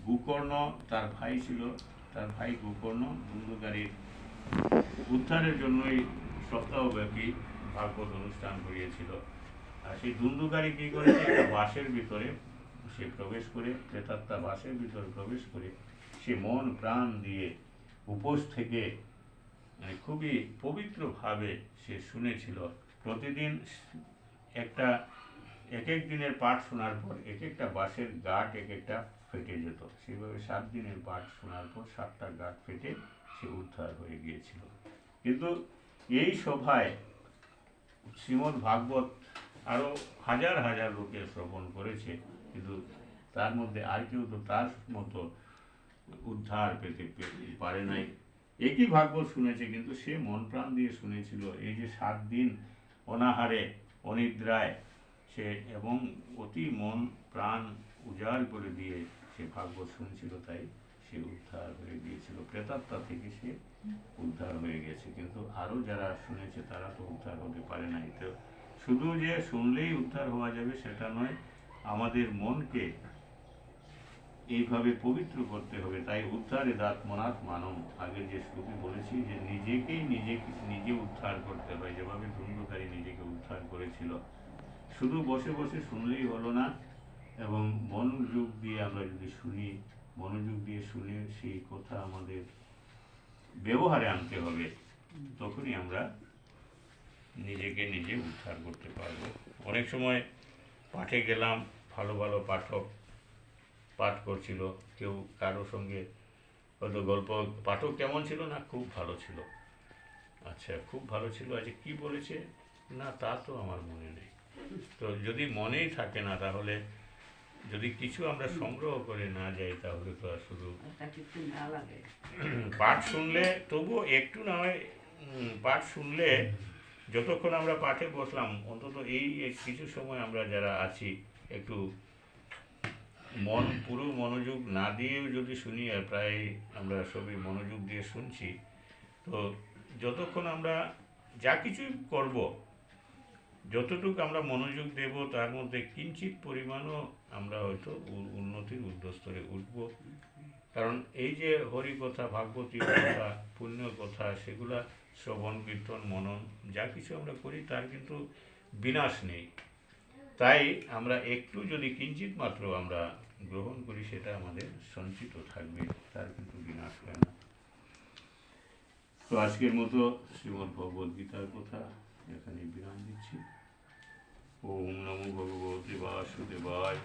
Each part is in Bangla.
গোকর্ণ তার ভাই ছিল, তার ভাই গোকর্ণ ধুন্ধুকারীর উদ্ধারের জন্যই সপ্তাহব্যাপী ভাগবত অনুষ্ঠান করিয়েছিল। আর সেই ধুন্ধুকারী কী করেছে, একটা বাসের ভিতরে সে প্রবেশ করে, প্রেতাত্মা বাসের ভিতরে প্রবেশ করে সে মন প্রাণ দিয়ে উপোস থেকে মানে খুবই পবিত্রভাবে সে শুনেছিল। প্রতিদিন একটা এক এক দিনের পাঠ শোনার পর এক একটা বাঁশের গাঁট এক একটা ফেটে যেত। সেভাবে 7 দিনের পাঠ শোনার পর 7টা গাঁট ফেটে সে উদ্ধার হয়ে গিয়েছিল। কিন্তু এই সভায় শ্রীমদ্ ভাগবত আরও হাজার হাজার লোকে শ্রবণ করেছে, কিন্তু তার মধ্যে আর কেউ তো তার মতো উদ্ধার পেতে পারে নাই। একই ভাগবত শুনেছে, কিন্তু সে মন প্রাণ দিয়ে শুনেছিল। এই যে 7 দিন অনাহারে অনিদ্রায় সে এবং অতি মন প্রাণ উজাড় করে দিয়ে সে ভাগবত শুনছিল, তাই সে উদ্ধার হয়ে গিয়েছিল। প্রেতাত্মা থেকে সে উদ্ধার হয়ে গেছে। কিন্তু আরও যারা শুনেছে তারা তো উদ্ধার হতে পারে নাই। তো শুধু যে শুনলেই উদ্ধার হওয়া যাবে সেটা নয়, আমাদের মনকে এইভাবে পবিত্র করতে হবে। তাই উদ্ধারে দাঁতমনাথ মানব, আগের যে শ্লোকে বলেছি যে নিজেকেই নিজে উদ্ধার করতে হয়, যেভাবে ধুন্ধুকারী নিজেকে উদ্ধার করেছিল। শুধু বসে বসে শুনলেই হলো না, এবং মনোযোগ দিয়ে আমরা যদি শুনি, মনোযোগ দিয়ে শুনে সেই কথা আমাদের ব্যবহারে আনতে হবে, তখনই আমরা নিজেকে নিজে উদ্ধার করতে পারব। অনেক সময় পাঠে গেলাম, ভালো ভালো পাঠক পাঠ করছিল, কেউ কারো সঙ্গে হয়তো গল্প, পাঠক কেমন ছিল না, খুব ভালো ছিল। আচ্ছা, খুব ভালো ছিল, আচ্ছা কী বলেছে না তা তো আমার মনে নেই। তো যদি মনেই থাকে না, তাহলে যদি কিছু আমরা সংগ্রহ করে না যাই, তাহলে তো আর শুধু পাঠ শুনলে তবুও একটু না হয়, পাঠ শুনলে যতক্ষণ আমরা পাঠে বসলাম, অন্তত এই কিছু সময় আমরা যারা আছি একটু পুরো মনোযোগ না দিয়েও যদি শুনি, আর প্রায় আমরা সবই মনোযোগ দিয়ে শুনছি, তো যতক্ষণ আমরা যা কিছুই করব, যতটুকু আমরা মনোযোগ দেব, তার মধ্যে কিঞ্চিত পরিমাণও আমরা হয়তো উন্নতির ঊর্ধ্বস্তরে উঠব। কারণ এই যে হরিকথা, ভাগবতী কথা, পুণ্য কথা, সেগুলা শ্রবণ কীর্তন মনন যা কিছু আমরা করি, তার কিন্তু বিনাশ নেই। তাই আমরা একটু যদি কিঞ্চিত মাত্র আমরা গ্রহণ করি, সেটা আমাদের সঞ্চিত থাকবে, তার কিন্তু বিনাশ হয় না। তো আজকের মতো শ্রীমদ্ ভগবদ্ গীতার কথা এখানে বিরাম দিচ্ছি। ওম নমো ভগবতে বাসুদেবায়।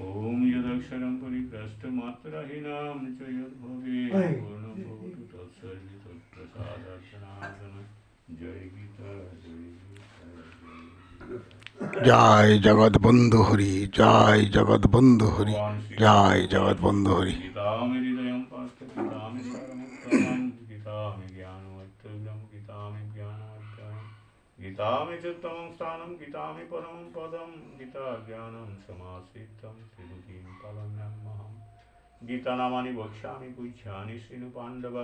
ওম যদক্ষরং পরিগ্রস্তমাত্রাহীনাম চ যদ্ভবে পূর্ণং ভবতু তৎসর্বে তৎপ্রসাদার্চনার্চন। জয় গীতা, জয় গীতা, জয় জগৎবন্ধু হরি, জয় জগৎবন্ধু হরি, জয় জগৎবন্ধু হরি। গীতামি হৃদয়ং পার্থ, গীতামি সারমুত্তমং, গীতামি জ্ঞানমর্থব্যং, গীতামি জ্ঞানার্থম, গীতামি চোত্তমং স্থানম, গীতামি পরমং পদম, গীতা জ্ঞানম সমাশ্রিতম ত্রিভুতিম পালম্যহম। গীতা নামানি বক্ষ্যামি পুচ্ছামি শ্রীণু পাণ্ডব,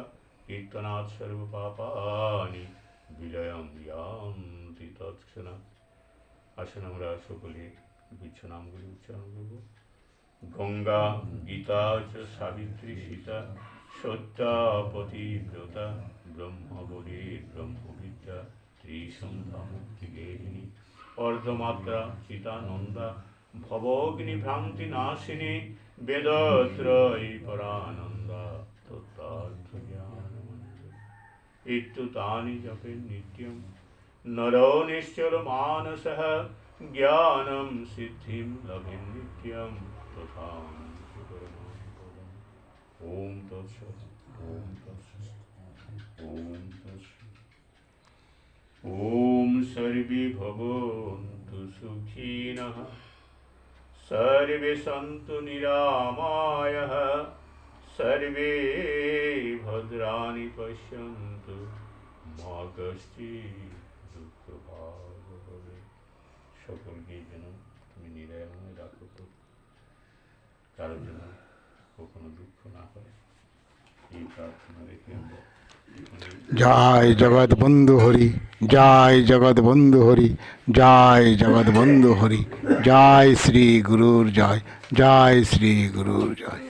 কীর্তনাৎ সর্বপাপানি বিলয়ং ইয়ান্তি তৎক্ষণাৎ। আসুন আমরা সকলে গুচ্ছ নামগুলি উচ্চারণ করব। গঙ্গা, গীতা চ সাবিত্রী, সীতা, সত্যা পতিব্রতা, ব্রহ্মবলী ব্রহ্মবিদ্যা, ত্রিসন্ধ্যা মুক্তিগেহিনী, অর্ধমাত্রা চিতানন্দা, ভবগ্নি ভ্রান্তি নাশিনী, বেদত্রয়ী পরানন্দা, তত্ত্বার্থ জ্ঞানমঞ্জরি। ইত্যুতানি জপে নিত্যম নরো নিশ্চল মানসঃ, জ্ঞানম সিদ্ধিম লভে নিত্যম তথাং পরমং পদম। ওম তৎসৎ, ওম তৎসৎ, ওম তৎসৎ। ওম সর্বে ভবন্তু সুখিনঃ, সর্বে সন্তু নিরাময়াঃ, সর্বে ভদ্রাণি পশ্যন্তু, মা কশ্চিৎ দুঃখভাগ্ ভবেৎ। সকলকে যেন তুমি নিরাময় রাখো, কারোর যেন কখনো দুঃখ না হয়, এই প্রার্থনা রেখে আমরা জয় জগৎবন্ধু হরি, জয় জগৎবন্ধু হরি, জয় জগৎবন্ধু হরি, জয় শ্রী গুরুর জয়, জয় শ্রী গুরুর জয়।